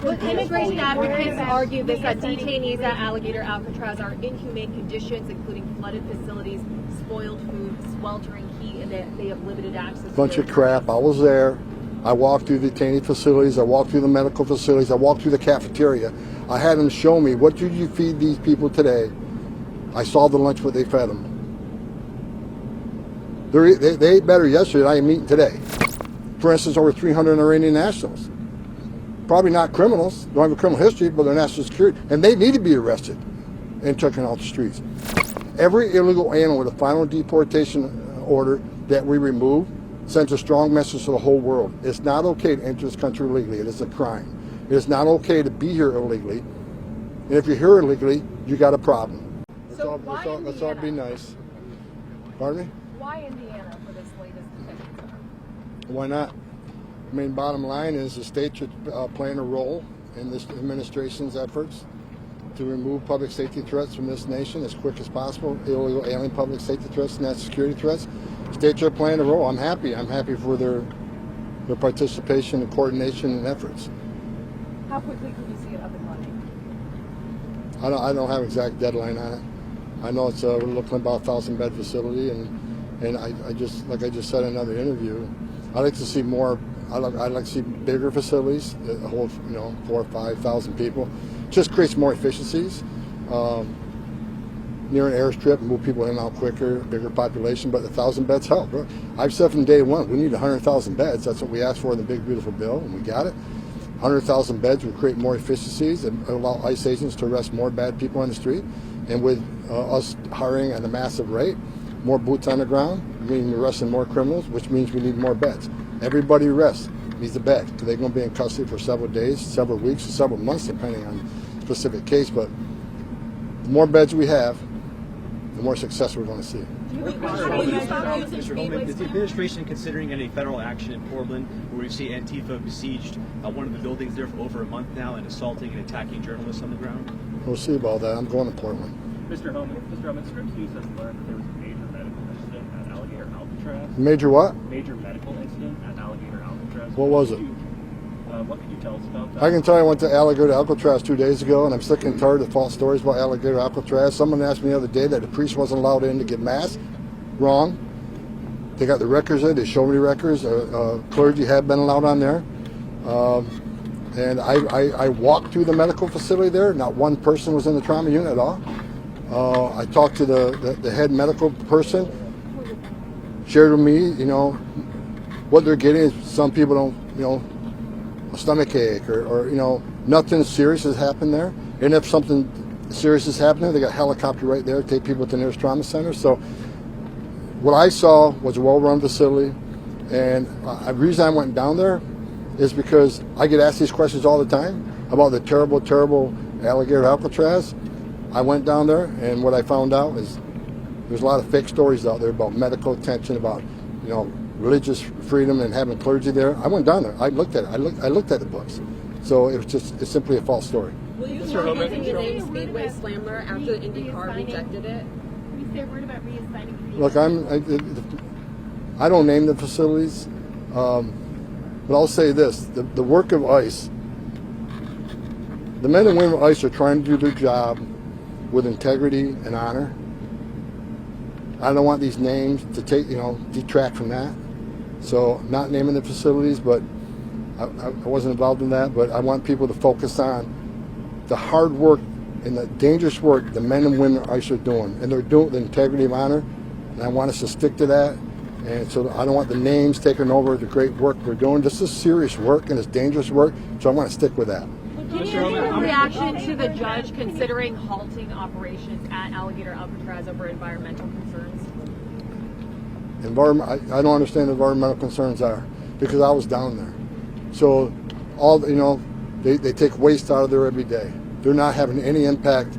Look, immigration advocates argue this, that detainees at Alligator Alcatraz are in inhumane conditions, including flooded facilities, spoiled food, sweltering heat, and that they have limited access. Bunch of crap. I was there. I walked through the detainee facilities. I walked through the medical facilities. I walked through the cafeteria. I had them show me, what did you feed these people today? I saw the lunch, what they fed them. They ate better yesterday than I am eating today. For instance, over 300 Iranian nationals. Probably not criminals, don't have a criminal history, but they're national security, and they need to be arrested and taken off the streets. Every illegal alien with a final deportation order that we remove sends a strong message to the whole world. It's not okay to enter this country illegally. It is a crime. It is not okay to be here illegally. And if you're here illegally, you got a problem. Let's all be nice. Pardon me? Why Indiana for this latest detention? Why not? I mean, bottom line is the state should play a role in this administration's efforts to remove public safety threats from this nation as quick as possible, illegal alien public safety threats, national security threats. States are playing a role. I'm happy. I'm happy for their participation and coordination and efforts. How quickly could we see it up and running? I don't have an exact deadline on it. I know it's we're looking at about a 1,000-bed facility, and I just, like I just said in another interview, I'd like to see more. I'd like to see bigger facilities that hold 4,000 or 5,000 people. Just creates more efficiencies. Near an airstrip, move people in and out quicker, bigger population, but 1,000 beds help. I've said from day one, we need 100,000 beds. That's what we asked for in the big, beautiful bill, and we got it. 100,000 beds would create more efficiencies and allow ICE agents to arrest more bad people on the street. And with us hiring at a massive rate, more boots on the ground, meaning we're arresting more criminals, which means we need more beds. Everybody arrests needs a bed, because they're going to be in custody for several days, several weeks, or several months, depending on the specific case. But the more beds we have, the more success we're going to see. Mr. Homan, is the administration considering any federal action in Portland, where we see Antifa besieged one of the buildings there for over a month now and assaulting and attacking journalists on the ground? We'll see about that. I'm going to Portland. Mr. Homan, Scripps News has learned that there was a major medical incident at Alligator Alcatraz. Major what? Major medical incident at Alligator Alcatraz. What was it? What can you tell us about that? I can tell you I went to Alligator Alcatraz 2 days ago, and I'm sick and tired of false stories about Alligator Alcatraz. Someone asked me the other day that the priest wasn't allowed in to give mass. Wrong. They got the records there. They showed me the records. Clergy had been allowed on there. And I walked through the medical facility there. Not one person was in the trauma unit at all. I talked to the head medical person. Shared with me, what they're getting is some people don't, a stomach ache or nothing serious has happened there. And if something serious is happening, they got a helicopter right there to take people to the nearest trauma center. So what I saw was a well-run facility, and the reason I went down there is because I get asked these questions all the time about the terrible, terrible Alligator Alcatraz. I went down there, and what I found out is there's a lot of fake stories out there about medical attention, about religious freedom and having clergy there. I went down there. I looked at it. I looked at the books. So it's simply a false story. Will you start using the name Speedway Slammer after the IndyCar rejected it? We say a word about reassigning. Look, I don't name the facilities, but I'll say this: the work of ICE, the men and women of ICE are trying to do their job with integrity and honor. I don't want these names to detract from that. So not naming the facilities, but I wasn't involved in that, but I want people to focus on the hard work and the dangerous work the men and women of ICE are doing. And they're doing it with integrity and honor, and I want us to stick to that. And so I don't want the names taking over the great work we're doing. This is serious work and it's dangerous work, so I want to stick with that. Can you give a reaction to the judge considering halting operations at Alligator Alcatraz over environmental concerns? I don't understand what environmental concerns are, because I was down there. So they take waste out of there every day. They're not having any impact.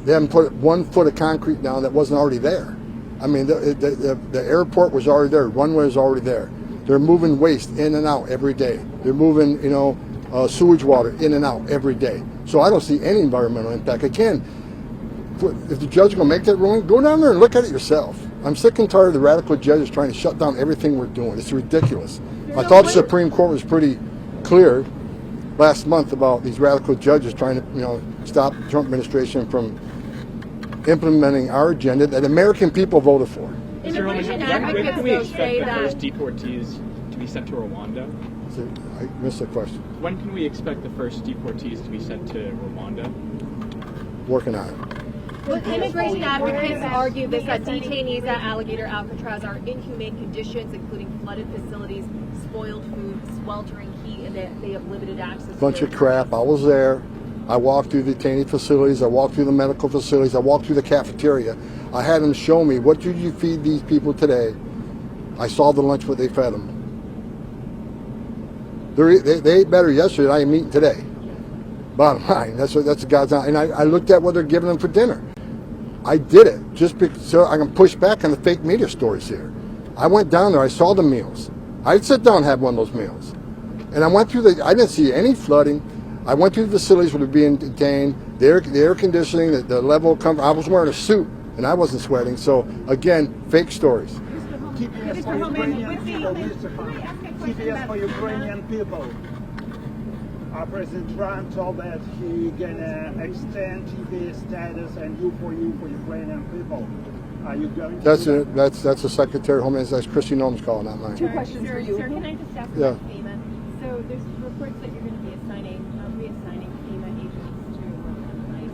They haven't put 1 foot of concrete down that wasn't already there. I mean, the airport was already there. Runway was already there. They're moving waste in and out every day. They're moving, sewage water in and out every day. So I don't see any environmental impact. Again, if the judge is going to make that ruling, go down there and look at it yourself. I'm sick and tired of the radical judges trying to shut down everything we're doing. It's ridiculous. I thought the Supreme Court was pretty clear last month about these radical judges trying to, stop the Trump administration from implementing our agenda that American people voted for. Immigration When advocates can we though expect say the first that deportees to be sent to Rwanda? I missed the question. When can we expect the first deportees to be sent to Rwanda? Working on it. Well, immigration advocates argue this that detainees at Alligator Alcatraz are inhumane conditions, including flooded facilities, spoiled food, sweltering heat, and that they have limited access to Bunch of their crap. I was there. I walked through the detainee facilities. I walked through the medical facilities. I walked through the cafeteria. I had them show me, what did you feed these people today? I saw the lunch what they fed them. They ate better yesterday than I am eating today. Bottom line, that's God's honest. And I looked at what they're giving them for dinner. I did it just so I can push back on the fake media stories here. I went down there. I saw the meals. I'd sit down and have one of those meals. And I went through I didn't see any flooding. I went through the facilities where they're being detained. The air conditioning, the level of comfort. I was wearing a suit and I wasn't sweating. So again, fake stories. TPS for Ukrainian people, TPS for Ukrainian people. President Rant told that he gonna extend TPS status and you for Ukrainian people. Are you going to do that? That's the Secretary of Homeland. That's Christy Noem's call, not mine. Two questions for you. Sir, can I just ask Yeah. about FEMA? So there's reports that you're going to be reassigning FEMA agents to ICE.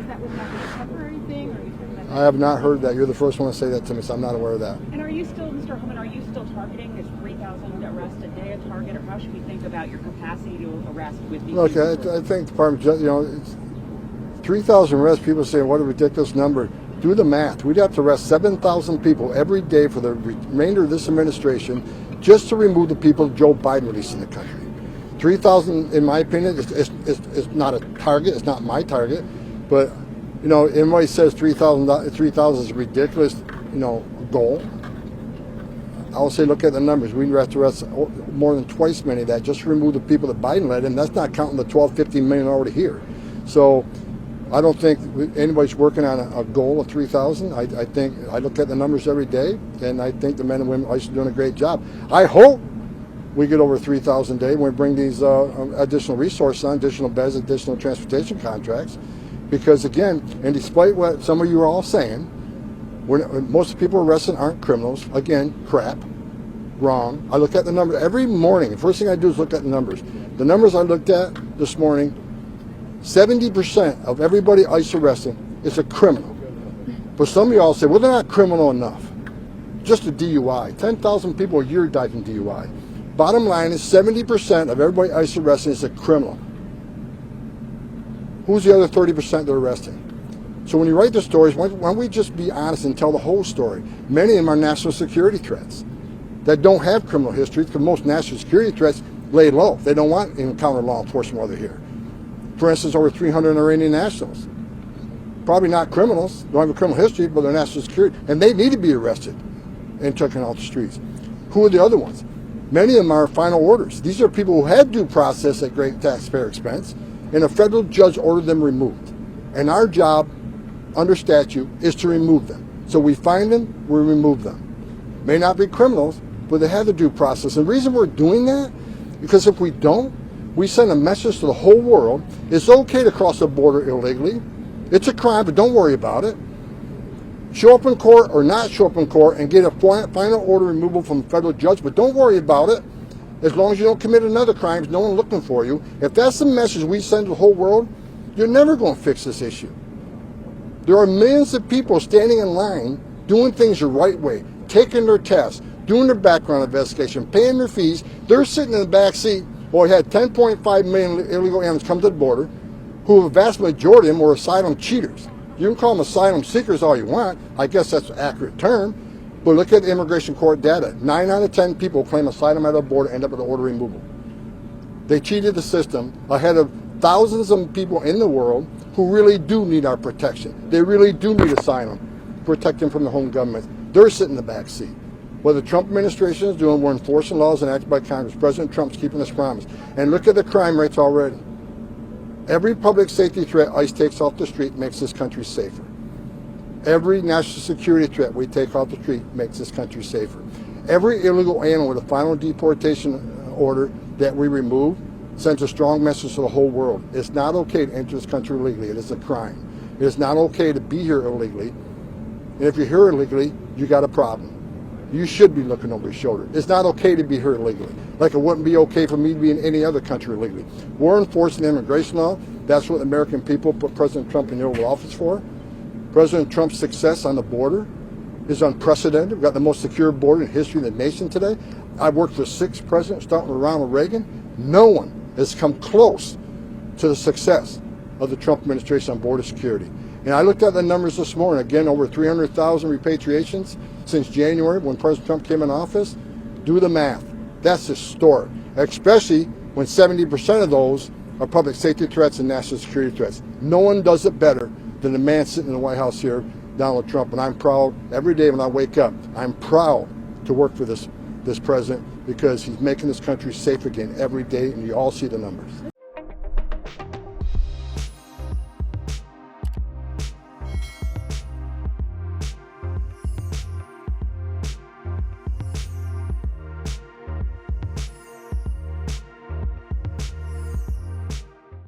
Is that would that be a temporary thing, or are you talking about? I have not heard that. You're the first one to say that to me, so I'm not aware of that. And are you still, Mr. Homan, are you still targeting this 3,000 arrests a day a target, or how should we think about your capacity to arrest with these? Look, I think the Department of it's 3,000 arrests. People say, what a ridiculous number. Do the math. We'd have to arrest 7,000 people every day for the remainder of this administration just to remove the people Joe Biden released in the country. 3,000, in my opinion, is not a target. It's not my target. But, everybody says 3,000 is a ridiculous, goal. I will say, look at the numbers. We'd have to arrest more than twice many of that just to remove the people that Biden let in. That's not counting the 12, 15 million already here. So I don't think anybody's working on a goal of 3,000. I think I look at the numbers every day, and I think the men and women are doing a great job. I hope we get over 3,000 a day when we bring these additional resources on, additional beds, additional transportation contracts. Because again, and despite what some of you are all saying, most of the people arrested aren't criminals. Again, crap, wrong. I look at the numbers every morning. The first thing I do is look at the numbers. The numbers I looked at this morning, 70% of everybody ICE arresting is a criminal. But some of y'all say, well, they're not criminal enough. Just a DUI. 10,000 people a year die from DUI. Bottom line is 70% of everybody ICE arresting is a criminal. Who's the other 30% they're arresting? So when you write the stories, why don't we just be honest and tell the whole story? Many of them are national security threats that don't have criminal histories, because most national security threats lay low. They don't want to encounter law enforcement while they're here. For instance, over 300 Iranian nationals. Probably not criminals, don't have a criminal history, but they're national security, and they need to be arrested and taken off the streets. Who are the other ones? Many of them are final orders. These are people who had due process at great taxpayer expense, and a federal judge ordered them removed. And our job, under statute, is to remove them. So we find them, we remove them. May not be criminals, but they have the due process. And the reason we're doing that, because if we don't, we send a message to the whole world. It's okay to cross the border illegally. It's a crime, but don't worry about it. Show up in court or not show up in court and get a final order removal from the federal judge, but don't worry about it. As long as you don't commit another crime, no one looking for you. If that's the message we send to the whole world, you're never going to fix this issue. There are millions of people standing in line doing things the right way, taking their tests, doing their background investigation, paying their fees. They're sitting in the back seat. Well, we had 10.5 million illegal aliens come to the border, who the vast majority of them were asylum cheaters. You can call them asylum seekers all you want. I guess that's an accurate term. But look at the immigration court data. 9 out of 10 people claim asylum at the border end up with an order removal. They cheated the system ahead of thousands of people in the world who really do need our protection. They really do need asylum, protect them from the home government. They're sitting in the back seat. What the Trump administration is doing, we're enforcing laws enacted by Congress. President Trump's keeping his promise. And look at the crime rates already. Every public safety threat ICE takes off the street makes this country safer. Every national security threat we take off the street makes this country safer. Every illegal alien with a final deportation order that we remove sends a strong message to the whole world. It's not okay to enter this country illegally. It is a crime. It is not okay to be here illegally. And if you're here illegally, you got a problem. You should be looking over your shoulder. It's not okay to be here illegally. Like it wouldn't be okay for me to be in any other country illegally. We're enforcing immigration law. That's what the American people put President Trump in the Oval Office for. President Trump's success on the border is unprecedented. We've got the most secure border in history of the nation today. I've worked for 6 presidents, starting with Ronald Reagan. No one has come close to the success of the Trump administration on border security. And I looked at the numbers this morning. Again, over 300,000 repatriations since January when President Trump came in office. Do the math. That's historic, especially when 70% of those are public safety threats and national security threats. No one does it better than the man sitting in the White House here, Donald Trump. And I'm proud every day when I wake up. I'm proud to work for this president because he's making this country safe again every day, and you all see the numbers.